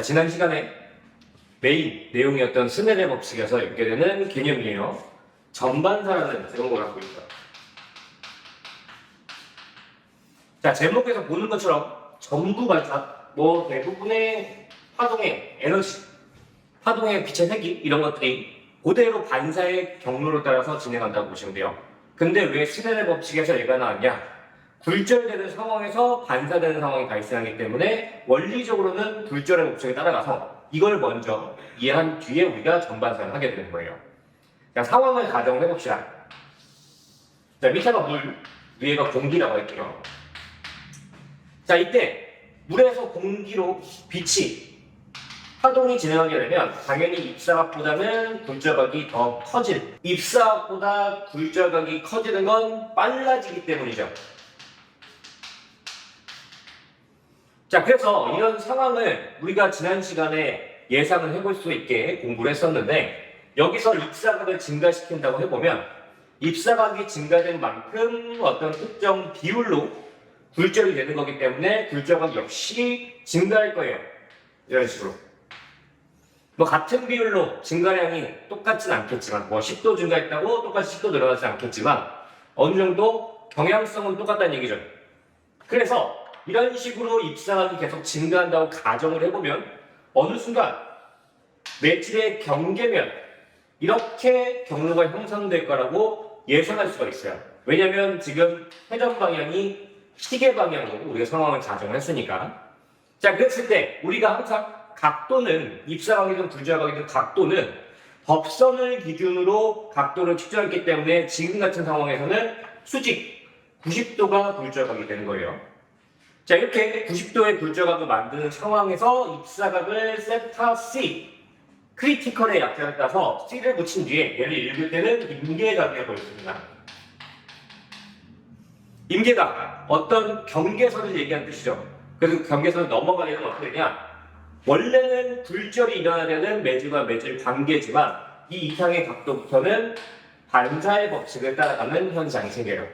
지난 시간에 메인 내용이었던 스넬의 법칙에서 연결되는 개념이에요. 전반사라는 제목을 갖고 있다. 자, 제목에서 보는 것처럼 전부 발사, 대부분의 파동의 에너지, 파동의 빛의 세기 이런 것들이 그대로 반사의 경로를 따라서 진행한다고 보시면 돼요. 근데 왜 스넬의 법칙에서 얘가 나왔냐? 굴절되는 상황에서 반사되는 상황이 발생하기 때문에 원리적으로는 굴절의 법칙에 따라가서 이걸 먼저 이해한 뒤에 우리가 전반사를 하게 되는 거예요. 자, 상황을 가정을 해봅시다. 자, 밑에가 물, 위에가 공기라고 할게요. 자, 이때 물에서 공기로 빛이 파동이 진행하게 되면 당연히 입사각보다는 굴절각이 더 커질, 입사각보다 굴절각이 커지는 건 빨라지기 때문이죠. 자, 그래서 이런 상황을 우리가 지난 시간에 예상을 해볼 수 있게 공부를 했었는데, 여기서 입사각을 증가시킨다고 해보면 입사각이 증가된 만큼 어떤 특정 비율로 굴절이 되는 거기 때문에 굴절각 역시 증가할 거예요. 이런 식으로. 같은 비율로 증가량이 똑같진 않겠지만, 10도 증가했다고 똑같이 10도 늘어나지 않겠지만 어느 정도 경향성은 똑같다는 얘기죠. 그래서 이런 식으로 입사각이 계속 증가한다고 가정을 해보면 어느 순간 매질의 경계면 이렇게 경로가 형성될 거라고 예상할 수가 있어요. 왜냐면 지금 회전 방향이 시계 방향으로 우리가 상황을 가정을 했으니까. 자, 그랬을 때 우리가 항상 각도는, 입사각이든 굴절각이든 각도는 법선을 기준으로 각도를 측정했기 때문에 지금 같은 상황에서는 수직 90도가 굴절각이 되는 거예요. 자, 이렇게 90도의 굴절각을 만드는 상황에서 입사각을 세타 C, 크리티컬의 약자를 따서 C를 붙인 뒤에 얘를 읽을 때는 임계각이라고 읽습니다. 임계각, 어떤 경계선을 얘기하는 뜻이죠. 그래서 경계선을 넘어가려면 어떻게 되냐? 원래는 굴절이 일어나야 되는 매질과 매질 관계지만 이 이상의 각도부터는 반사의 법칙을 따라가는 현상이 생겨요.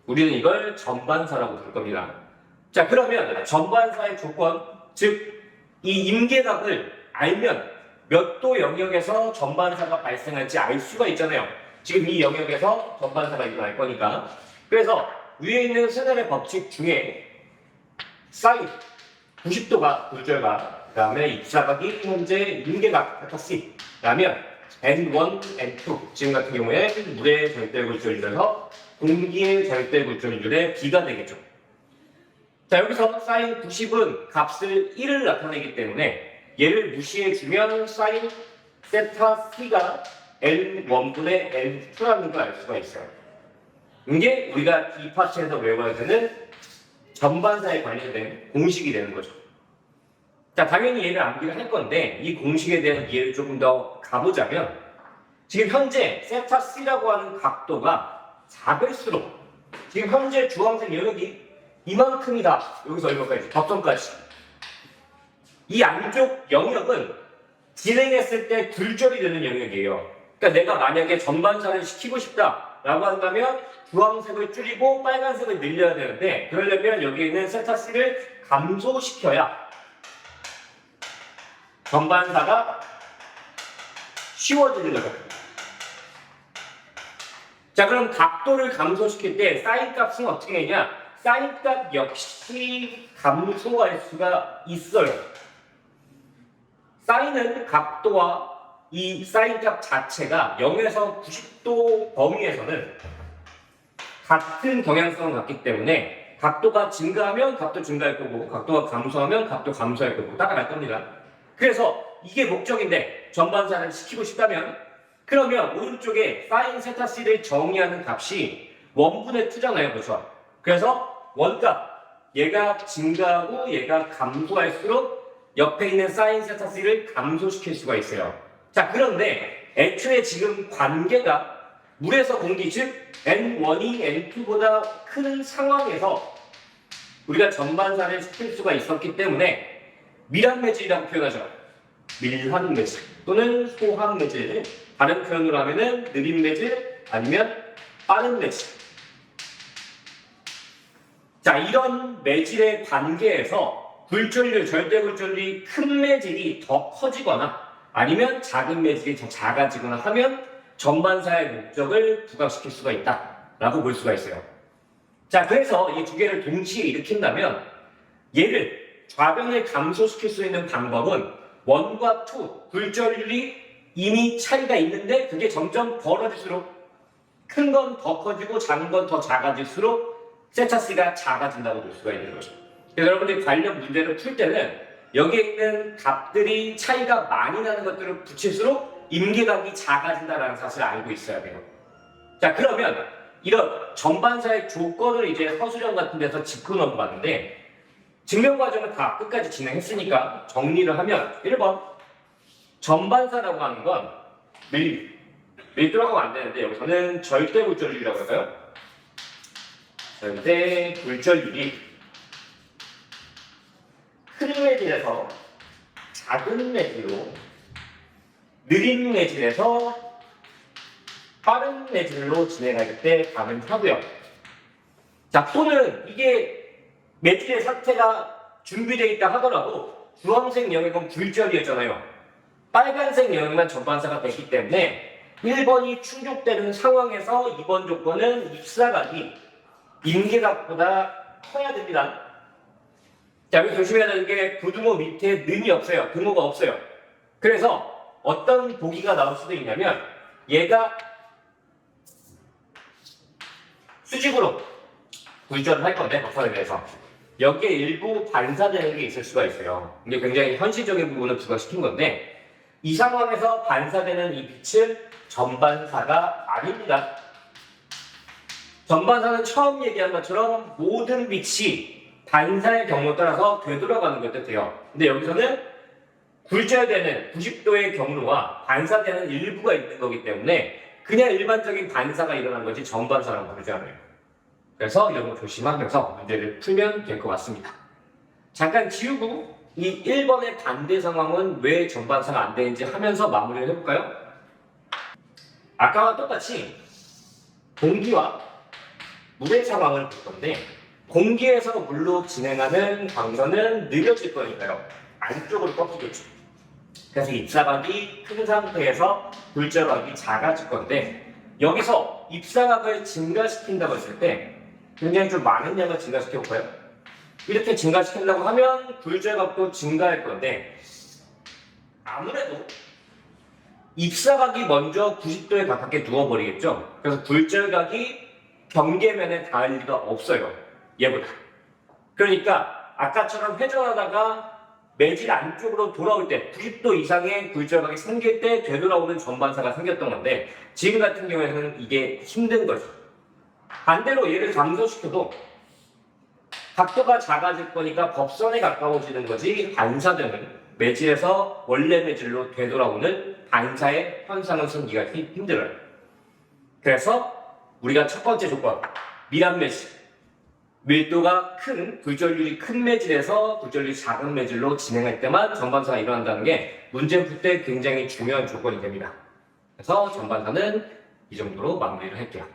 우리는 이걸 전반사라고 부를 겁니다. 자, 그러면 전반사의 조건, 즉 이 임계각을 알면 몇 도 영역에서 전반사가 발생할지 알 수가 있잖아요. 지금 이 영역에서 전반사가 일어날 거니까. 그래서 위에 있는 스넬의 법칙 중에 사인 90도가 굴절각, 그 다음에 입사각이 현재 임계각, 세타 C, 라면 N1, N2, 지금 같은 경우에 물의 절대 굴절율에서 공기의 절대 굴절율의 B가 되겠죠. 자, 여기서 사인 90은 값을 1을 나타내기 때문에 얘를 무시해주면 사인 세타 C가 N1분의 N2라는 걸 알 수가 있어요. 이게 우리가 이 파트에서 외워야 되는 전반사에 관련된 공식이 되는 거죠. 자, 당연히 얘를 암기를 할 건데 이 공식에 대한 이해를 조금 더 가보자면, 지금 현재 세타 C라고 하는 각도가 작을수록 지금 현재 주황색 영역이 이만큼이다. 여기서 얼마까지? 법선까지. 이 안쪽 영역은 진행했을 때 굴절이 되는 영역이에요. 그러니까 내가 만약에 전반사를 시키고 싶다라고 한다면 주황색을 줄이고 빨간색을 늘려야 되는데, 그러려면 여기 있는 세타 C를 감소시켜야 전반사가 쉬워지는 거죠. 자, 그럼 각도를 감소시킬 때 사인 값은 어떻게 되냐? 사인 값 역시 감소할 수가 있어요. 사인은 각도와 이 사인 값 자체가 0에서 90도 범위에서는 같은 경향성을 갖기 때문에 각도가 증가하면 각도 증가할 거고, 각도가 감소하면 각도 감소할 거고 따라갈 겁니다. 그래서 이게 목적인데 전반사를 시키고 싶다면, 그러면 오른쪽에 사인 세타 C를 정의하는 값이 원분의 2잖아요. 그렇죠? 그래서 원값, 얘가 증가하고 얘가 감소할수록 옆에 있는 사인 세타 C를 감소시킬 수가 있어요. 자, 그런데 애초에 지금 관계가 물에서 공기, 즉 N1이 N2보다 큰 상황에서 우리가 전반사를 시킬 수가 있었기 때문에 밀한 매질이라고 표현하죠. 밀한 매질 또는 소한 매질, 다른 표현으로 하면은 느린 매질 아니면 빠른 매질. 자, 이런 매질의 관계에서 굴절률, 절대 굴절률이 큰 매질이 더 커지거나 아니면 작은 매질이 더 작아지거나 하면 전반사의 목적을 부각시킬 수가 있다라고 볼 수가 있어요. 자, 그래서 이 두 개를 동시에 일으킨다면 얘를 좌변을 감소시킬 수 있는 방법은 1과 2, 굴절률이 이미 차이가 있는데 그게 점점 벌어질수록 큰 건 더 커지고 작은 건 더 작아질수록 세차스가 작아진다고 볼 수가 있는 거죠. 그래서 여러분들이 관련 문제를 풀 때는 여기에 있는 값들이 차이가 많이 나는 것들을 붙일수록 임계각이 작아진다는 사실을 알고 있어야 돼요. 자, 그러면 이런 전반사의 조건을 이제 서술형 같은 데서 짚고 넘어갔는데 증명 과정을 다 끝까지 진행했으니까 정리를 하면 1번 전반사라고 하는 건 밀도라고 하면 안 되는데 여기서는 절대 굴절률이라고 할까요? 절대 굴절률이 큰 매질에서 작은 매질로 느린 매질에서 빠른 매질로 진행할 때 가능하고요. 자, 또는 이게 매질의 상태가 준비되어 있다 하더라도 주황색 영역은 굴절이었잖아요. 빨간색 영역만 전반사가 됐기 때문에 1번이 충족되는 상황에서 2번 조건은 입사각이 임계각보다 커야 됩니다. 자, 여기 조심해야 되는 게 부등호 밑에 는이 없어요. 등호가 없어요. 그래서 어떤 보기가 나올 수도 있냐면 얘가 수직으로 굴절을 할 건데 버선에 대해서 여기에 일부 반사되는 게 있을 수가 있어요. 이게 굉장히 현실적인 부분을 부각시킨 건데 이 상황에서 반사되는 이 빛은 전반사가 아닙니다. 전반사는 처음 얘기한 것처럼 모든 빛이 반사의 경로에 따라서 되돌아가는 것도 돼요. 근데 여기서는 굴절되는 90도의 경로와 반사되는 일부가 있는 거기 때문에 그냥 일반적인 반사가 일어난 거지 전반사라고 부르지 않아요. 그래서 이런 거 조심하면서 문제를 풀면 될 것 같습니다. 잠깐 지우고 이 1번의 반대 상황은 왜 전반사가 안 되는지 하면서 마무리를 해볼까요? 아까와 똑같이 공기와 물의 상황을 볼 건데 공기에서 물로 진행하는 광선은 느려질 거니까요. 안쪽으로 꺾이겠죠. 그래서 입사각이 큰 상태에서 굴절각이 작아질 건데 여기서 입사각을 증가시킨다고 했을 때 굉장히 좀 많은 양을 증가시켜 볼까요? 이렇게 증가시키려고 하면 굴절각도 증가할 건데 아무래도 입사각이 먼저 90도에 가깝게 누워버리겠죠. 그래서 굴절각이 경계면에 닿을 리가 없어요. 얘보다. 그러니까 아까처럼 회전하다가 매질 안쪽으로 돌아올 때 90도 이상의 굴절각이 생길 때 되돌아오는 전반사가 생겼던 건데 지금 같은 경우에는 이게 힘든 거죠. 반대로 얘를 감소시켜도 각도가 작아질 거니까 법선에 가까워지는 거지 반사되는 매질에서 원래 매질로 되돌아오는 반사의 현상을 생기가 힘들어요. 그래서 우리가 첫 번째 조건 밀합 매질 밀도가 큰 굴절률이 큰 매질에서 굴절률이 작은 매질로 진행할 때만 전반사가 일어난다는 게 문제 풀 때 굉장히 중요한 조건이 됩니다. 그래서 전반사는 이 정도로 마무리를 할게요.